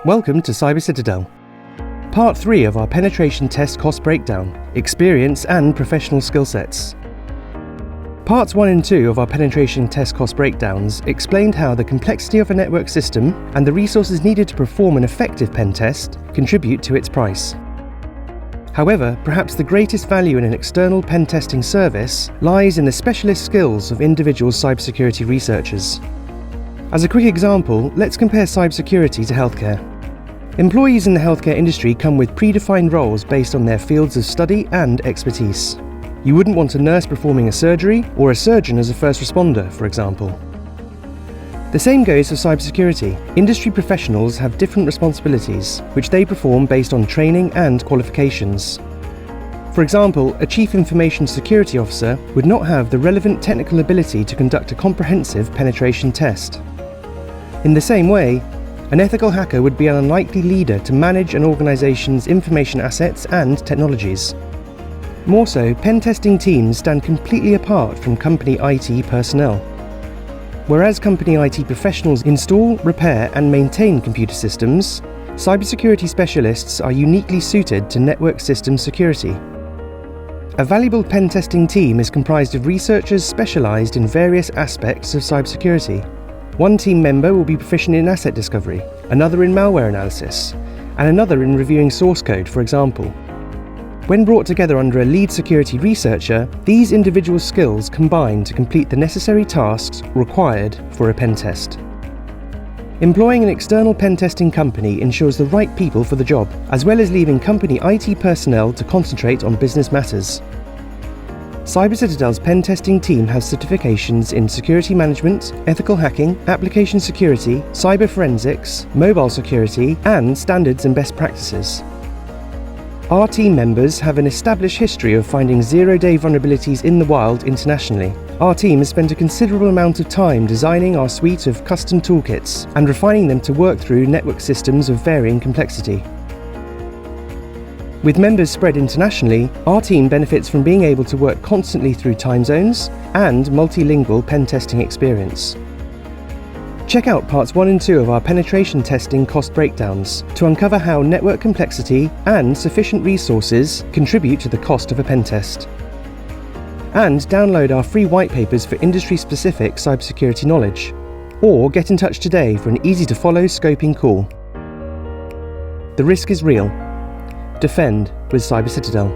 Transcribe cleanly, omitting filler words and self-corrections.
Welcome to Cyber Citadel. Part 3 of our penetration test cost breakdown, experience and professional skill sets. Parts 1 and 2 of our penetration test cost breakdowns explained how the complexity of a network system and the resources needed to perform an effective pen test contribute to its price. However, perhaps the greatest value in an external pen testing service lies in the specialist skills of individual cybersecurity researchers. As a quick example, let's compare cybersecurity to healthcare. Employees in the healthcare industry come with predefined roles based on their fields of study and expertise. You wouldn't want a nurse performing a surgery or a surgeon as a first responder, for example. The same goes for cybersecurity. Industry professionals have different responsibilities, which they perform based on training and qualifications. For example, a Chief Information Security Officer would not have the relevant technical ability to conduct a comprehensive penetration test. In the same way, an ethical hacker would be an unlikely leader to manage an organization's information assets and technologies. More so, pen testing teams stand completely apart from company IT personnel. Whereas company IT professionals install, repair and maintain computer systems, cybersecurity specialists are uniquely suited to network system security. A valuable pen testing team is comprised of researchers specialized in various aspects of cybersecurity. One team member will be proficient in asset discovery, another in malware analysis, and another in reviewing source code, for example. When brought together under a lead security researcher, these individual skills combine to complete the necessary tasks required for a pen test. Employing an external pen testing company ensures the right people for the job, as well as leaving company IT personnel to concentrate on business matters. Cyber Citadel's pen testing team has certifications in security management, ethical hacking, application security, cyber forensics, mobile security, and standards and best practices. Our team members have an established history of finding zero-day vulnerabilities in the wild internationally. Our team has spent a considerable amount of time designing our suite of custom toolkits and refining them to work through network systems of varying complexity. With members spread internationally, our team benefits from being able to work constantly through time zones and multilingual pen testing experience. Check out parts 1 and 2 of our penetration testing cost breakdowns to uncover how network complexity and sufficient resources contribute to the cost of a pen test. And download our free white papers for industry-specific cybersecurity knowledge, or get in touch today for an easy-to-follow scoping call. The risk is real. Defend with Cyber Citadel.